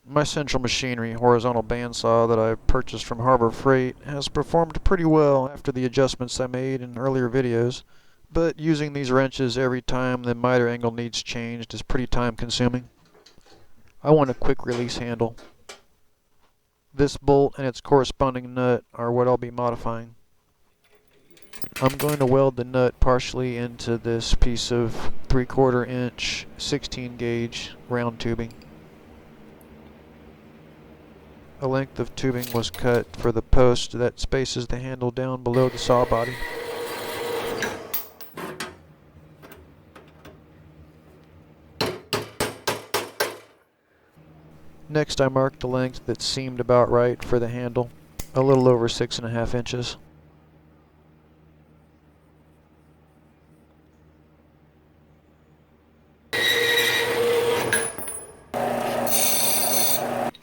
My Central Machinery horizontal bandsaw that I purchased from Harbor Freight has performed pretty well after the adjustments I made in earlier videos, but using these wrenches every time the miter angle needs changed is pretty time consuming. I want a quick release handle. This bolt and its corresponding nut are what I'll be modifying. I'm going to weld the nut partially into this piece of 3/4 inch 16 gauge round tubing. A length of tubing was cut for the post that spaces the handle down below the saw body. Next I marked the length that seemed about right for the handle, a little over 6.5 inches.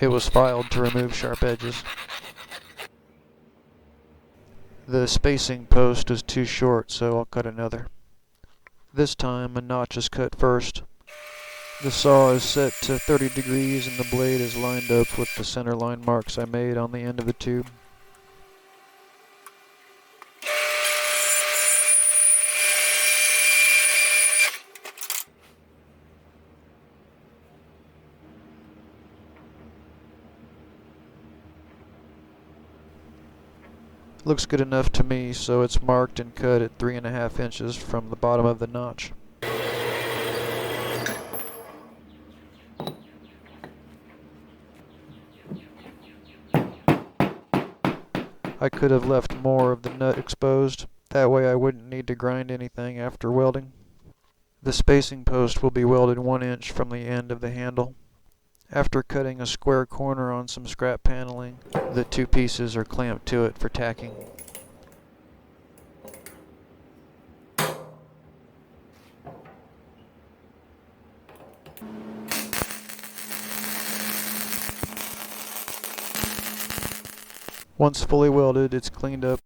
It was filed to remove sharp edges. The spacing post was too short, so I'll cut another. This time a notch is cut first. The saw is set to 30 degrees and the blade is lined up with the center line marks I made on the end of the tube. Looks good enough to me, so it's marked and cut at 3.5 inches from the bottom of the notch. I could have left more of the nut exposed, that way I wouldn't need to grind anything after welding. The spacing post will be welded 1 inch from the end of the handle. After cutting a square corner on some scrap paneling, the two pieces are clamped to it for tacking. Once fully welded, it's cleaned up.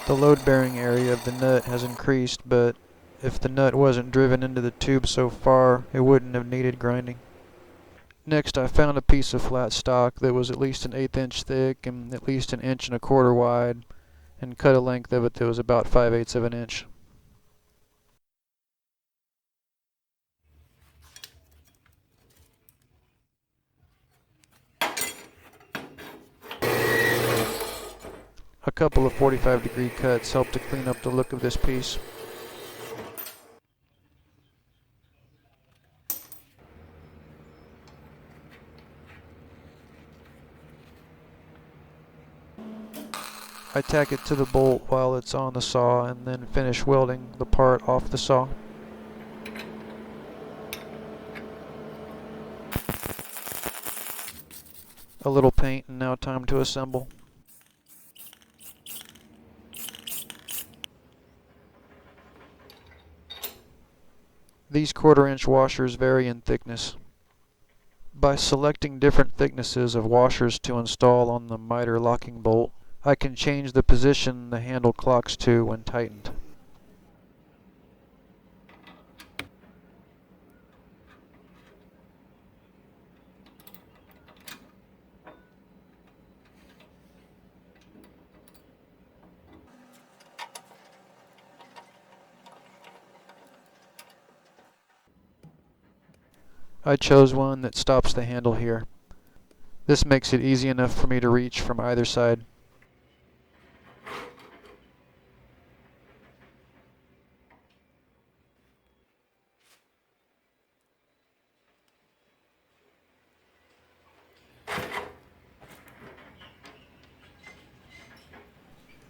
The load-bearing area of the nut has increased, but if the nut wasn't driven into the tube so far, it wouldn't have needed grinding. Next, I found a piece of flat stock that was at least 1/8 inch thick and at least 1.25 inches wide, and cut a length of it that was about 5/8 of an inch. A couple of 45-degree cuts help to clean up the look of this piece. I tack it to the bolt while it's on the saw and then finish welding the part off the saw. A little paint and now time to assemble. These 1/4 inch washers vary in thickness. By selecting different thicknesses of washers to install on the miter locking bolt, I can change the position the handle clocks to when tightened. I chose one that stops the handle here. This makes it easy enough for me to reach from either side.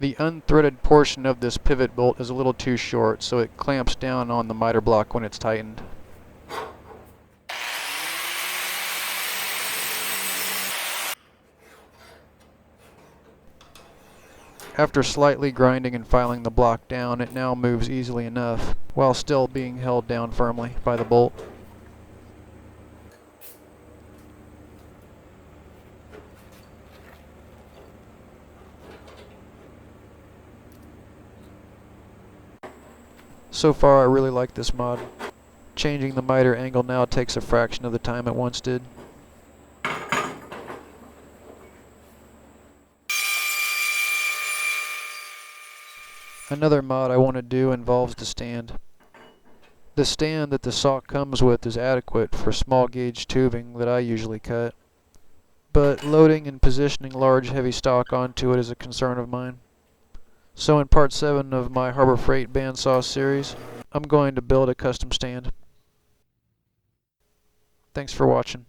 The unthreaded portion of this pivot bolt is a little too short, so it clamps down on the miter block when it's tightened. After slightly grinding and filing the block down, it now moves easily enough, while still being held down firmly by the bolt. So far I really like this mod. Changing the miter angle now takes a fraction of the time it once did. Another mod I want to do involves the stand. The stand that the saw comes with is adequate for small gauge tubing that I usually cut, but loading and positioning large heavy stock onto it is a concern of mine. So in part 7 of my Harbor Freight bandsaw series, I'm going to build a custom stand. Thanks for watching.